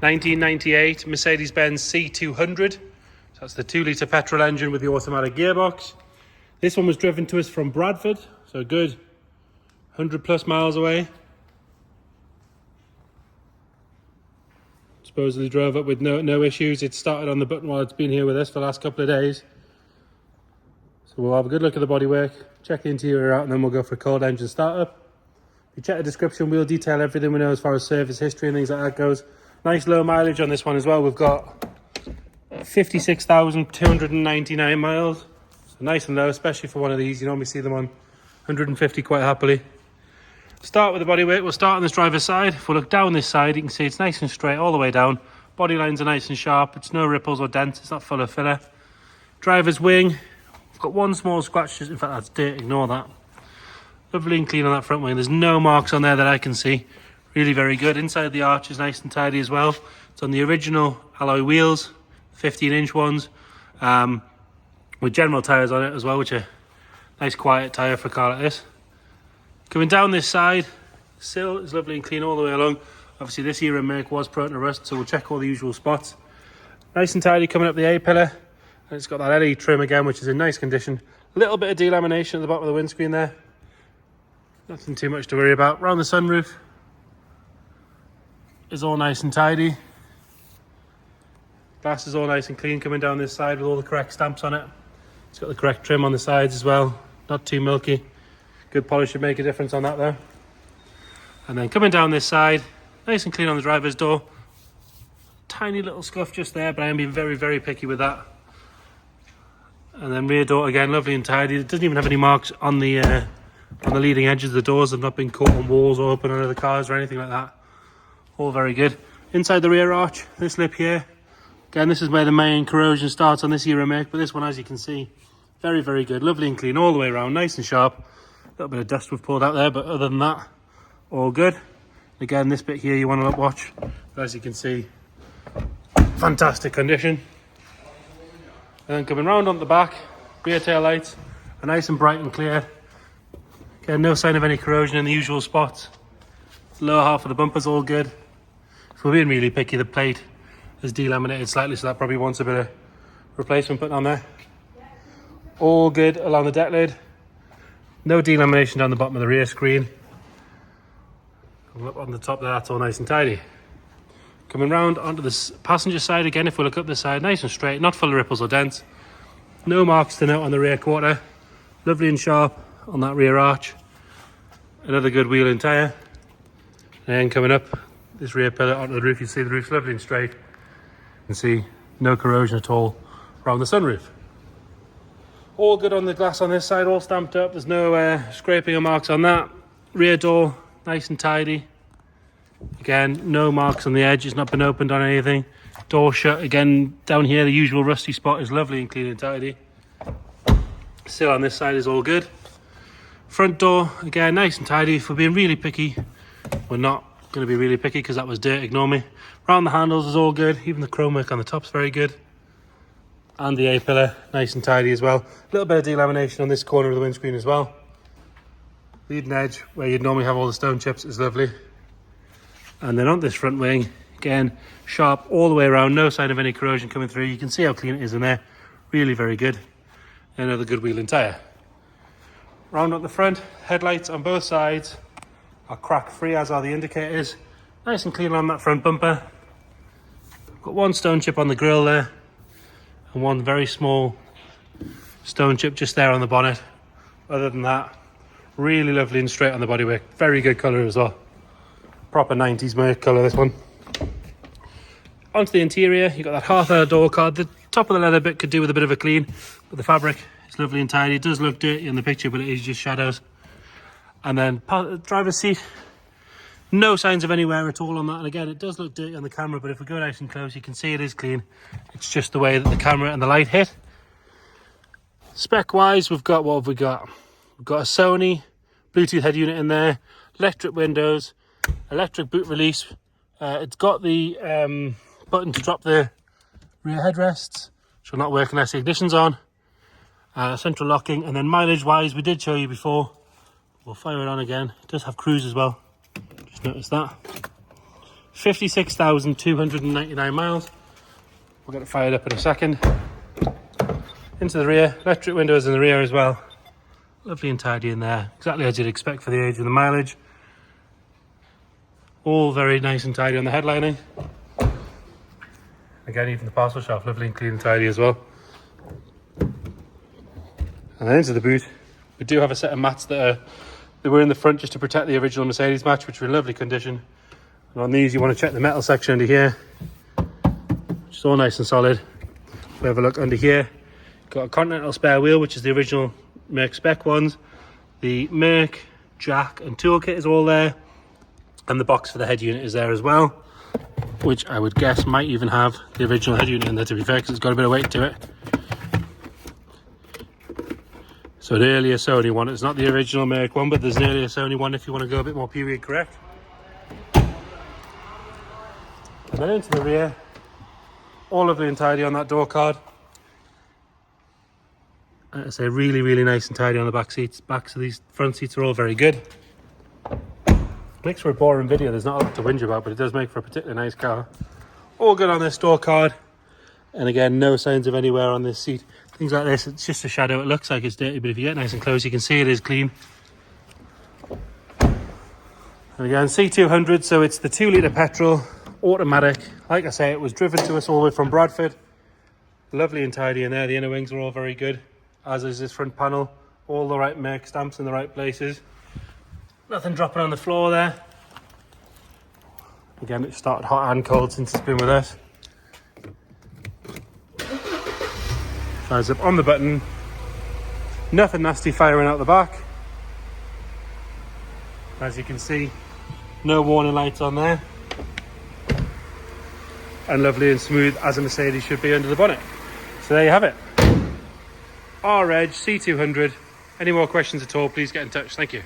1998 Mercedes-Benz C200. So that's the 2-litre petrol engine with the automatic gearbox. This one was driven to us from Bradford, so a good 100 plus miles away. Supposedly drove up with no issues. It started on the button while it's been here with us for the last couple of days. So we'll have a good look at the bodywork, check the interior out, and then we'll go for a cold engine startup. If you check the description, we'll detail everything we know as far as service history and things like that goes. Nice low mileage on this one as well. We've got 56,299 miles. So nice and low, especially for one of these. You normally see them on 150 quite happily. Start with the bodywork. We'll start on this driver's side. If we look down this side, you can see it's nice and straight all the way down. Body lines are nice and sharp. It's no ripples or dents. It's not full of filler. Driver's wing. We've got one small scratch. In fact, that's dirt. Ignore that. Lovely and clean on that front wing. There's no marks on there that I can see. Really very good. Inside the arch is nice and tidy as well. It's on the original alloy wheels, 15-inch ones, with general tyres on it as well, which are nice quiet tyre for a car like this. Coming down this side, sill is lovely and clean all the way along. Obviously this era make was prone to rust, so we'll check all the usual spots. Nice and tidy coming up the A-pillar. And it's got that LED trim again, which is in nice condition. A little bit of delamination at the bottom of the windscreen there. Nothing too much to worry about. Around the sunroof is all nice and tidy. Glass is all nice and clean coming down this side with all the correct stamps on it. It's got the correct trim on the sides as well. Not too milky. Good polish should make a difference on that though. And then coming down this side, nice and clean on the driver's door. Tiny little scuff just there, but I am being very, very picky with that. And then rear door again, lovely and tidy. It doesn't even have any marks on the leading edges of the doors. Have not been caught on walls or open on other cars or anything like that. All very good. Inside the rear arch, this lip here. Again, this is where the main corrosion starts on this era make, but this one, as you can see, very, very good. Lovely and clean all the way around, nice and sharp. A little bit of dust we've pulled out there, but other than that, all good. Again, this bit here you want to watch, but as you can see, fantastic condition. And then coming round on the back, rear tail lights are nice and bright and clear. Again, no sign of any corrosion in the usual spots. Lower half of the bumper's all good. If we're being really picky, the plate is delaminated slightly, so that probably wants a bit of replacement put on there. All good along the deck lid. No delamination down the bottom of the rear screen. Coming up on the top there, that's all nice and tidy. Coming round onto the passenger side again, if we look up the side, nice and straight, not full of ripples or dents. No marks to note on the rear quarter. Lovely and sharp on that rear arch. Another good wheel and tyre. And coming up this rear pillar onto the roof, you see the roof's lovely and straight. You can see no corrosion at all around the sunroof. All good on the glass on this side, all stamped up. There's no scraping or marks on that. Rear door, nice and tidy. Again, no marks on the edge. It's not been opened on anything. Door shut. Again, down here, the usual rusty spot is lovely and clean and tidy. Still on this side is all good. Front door, again, nice and tidy. If we're being really picky, we're not going to be really picky because that was dirt, ignore me. Around the handles is all good. Even the chrome work on the top's very good. And the A-pillar, nice and tidy as well. A little bit of delamination on this corner of the windscreen as well. Leading edge, where you'd normally have all the stone chips, is lovely. And then on this front wing, again, sharp all the way around. No sign of any corrosion coming through. You can see how clean it is in there. Really very good. Another good wheel and tyre. Round up the front, headlights on both sides are crack free, as are the indicators. Nice and clean on that front bumper. Got one stone chip on the grille there and one very small stone chip just there on the bonnet. Other than that, really lovely and straight on the bodywork. Very good colour as well. Proper 90s make colour, this one. Onto the interior, you've got that half hour door card. The top of the leather bit could do with a bit of a clean, but the fabric is lovely and tidy. It does look dirty in the picture, but it is just shadows. And then driver's seat, no signs of any wear at all on that. And again, it does look dirty on the camera, but if we go nice and close, you can see it is clean. It's just the way that the camera and the light hit. Spec wise, we've got, what have we got? We've got a Sony Bluetooth head unit in there, electric windows, electric boot release. It's got the button to drop the rear headrests, which will not work unless the ignition's on. Central locking, and then mileage wise, we did show you before. We'll fire it on again. It does have cruise as well. Just noticed that. 56,299 miles. We'll get it fired up in a second. Into the rear, electric windows in the rear as well. Lovely and tidy in there, exactly as you'd expect for the age and the mileage. All very nice and tidy on the headlining. Again, even the parcel shelf, lovely and clean and tidy as well. And then into the boot, we do have a set of mats that were in the front just to protect the original Mercedes match, which are in lovely condition. And on these, you want to check the metal section under here, which is all nice and solid. If we have a look under here, got a Continental spare wheel, which is the original Merc spec ones. The Merc jack and toolkit is all there, and the box for the head unit is there as well, which I would guess might even have the original head unit in there, to be fair, because it's got a bit of weight to it. So an earlier Sony one, it's not the original Merc one, but there's an earlier Sony one if you want to go a bit more period correct. And then into the rear, all lovely and tidy on that door card. I say really, really nice and tidy on the back seats. Backs of these front seats are all very good. Makes for a boring video, there's not a lot to whinge about, but it does make for a particularly nice car. All good on this door card. And again, no signs of any wear on this seat. Things like this, it's just a shadow. It looks like it's dirty, but if you get nice and close, you can see it is clean. And again, C200, so it's the 2-litre petrol, automatic. Like I say, it was driven to us all the way from Bradford. Lovely and tidy in there. The inner wings are all very good, as is this front panel. All the right Merc stamps in the right places. Nothing dropping on the floor there. Again, it started hot and cold since it's been with us. Fires up on the button. Nothing nasty firing out the back. As you can see, no warning lights on there. And lovely and smooth as a Mercedes should be under the bonnet. So there you have it. R-Reg C200. Any more questions at all, please get in touch. Thank you.